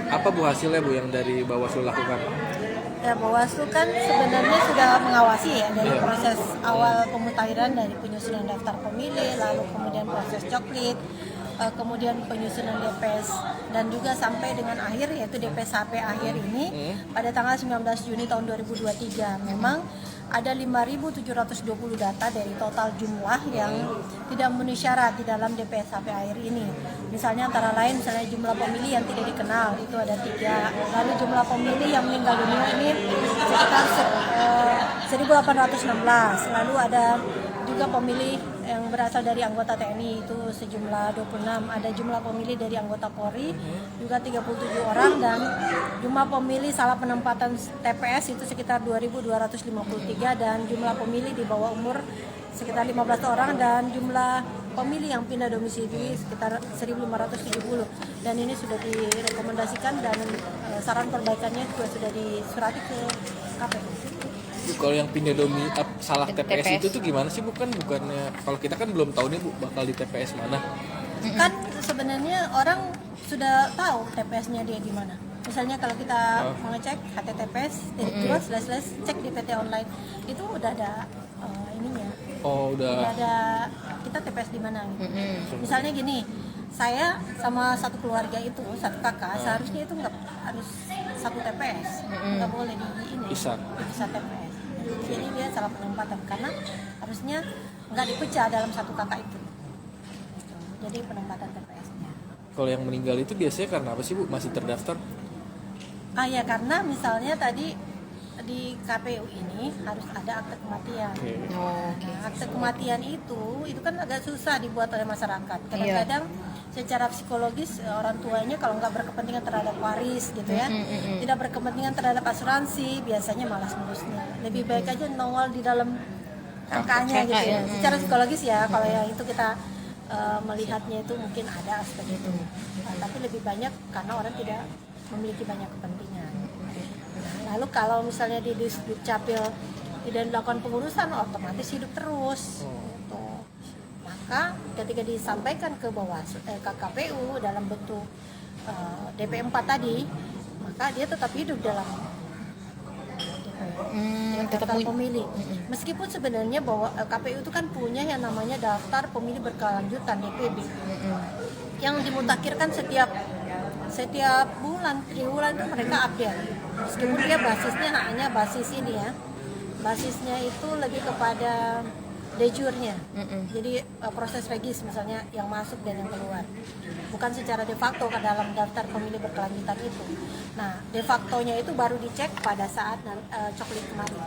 Apa Bu hasilnya Bu yang dari Bawaslu lakukan? Ya, Bawaslu kan sebenarnya sudah mengawasi ya dari proses awal pemutahiran dari penyusunan daftar pemilih, lalu kemudian proses coklit, kemudian penyusunan DPS dan juga sampai dengan akhir yaitu DPS HP akhir ini pada tanggal 19 Juni tahun 2023. Memang ada 5.720 data dari total jumlah yang tidak memenuhi syarat di dalam DPS HP akhir ini. Misalnya antara lain misalnya jumlah pemilih yang tidak dikenal itu ada 3. Lalu jumlah pemilih yang meninggal dunia ini sekitar 1.816. Lalu ada juga pemilih yang berasal dari anggota TNI itu sejumlah 26. Ada jumlah pemilih dari anggota Polri juga 37 orang dan jumlah pemilih salah penempatan TPS itu sekitar 2.253 dan jumlah pemilih di bawah umur sekitar 15 orang dan jumlah pemilih yang pindah domisili sekitar 1.570 dan ini sudah direkomendasikan dan saran perbaikannya juga sudah disurati ke KPU. Kalau yang pindah salah TPS itu tuh gimana sih bukannya kalau kita kan belum tahu nih Bu bakal di TPS mana? Kan sebenarnya orang sudah tahu TPS-nya dia di mana. Misalnya kalau kita mau ngecek https:// cek di PT online itu udah ada ininya. Oh, udah ada kita TPS di mana gitu. Misalnya gini, saya sama satu keluarga itu, satu kakak, seharusnya itu nggak harus satu TPS. Nggak boleh di ini. Bisa TPS. Jadi dia salah penempatan karena harusnya nggak dipecah dalam satu kakak itu. Jadi penempatan TPS-nya. Kalau yang meninggal itu biasanya karena apa sih Bu? Masih terdaftar? Ya karena misalnya tadi di KPU ini harus ada akte kematian. Nah, akte kematian itu kan agak susah dibuat oleh masyarakat. Kadang-kadang secara psikologis orang tuanya kalau nggak berkepentingan terhadap waris gitu ya, tidak berkepentingan terhadap asuransi, biasanya malas ngurusnya. Lebih baik aja nongol di dalam angkanya gitu ya. Secara psikologis ya, kalau yang itu kita melihatnya itu mungkin ada aspek itu. Nah, tapi lebih banyak karena orang tidak memiliki banyak kepentingan. Lalu kalau misalnya di Dukcapil tidak dilakukan pengurusan, otomatis hidup terus. Gitu. Maka ketika disampaikan ke ke KPU dalam bentuk DP4 tadi, maka dia tetap hidup dalam daftar pemilih. Meskipun sebenarnya bahwa KPU itu kan punya yang namanya daftar pemilih berkelanjutan DPB, yang dimutakhirkan setiap bulan, triwulan itu mereka update. Meskipun dia basisnya hanya basis ini ya, basisnya itu lebih kepada de jure-nya. Jadi proses regis misalnya yang masuk dan yang keluar, bukan secara de facto ke dalam daftar pemilih berkelanjutan itu. Nah, de facto-nya itu baru dicek pada saat coklit kemarin.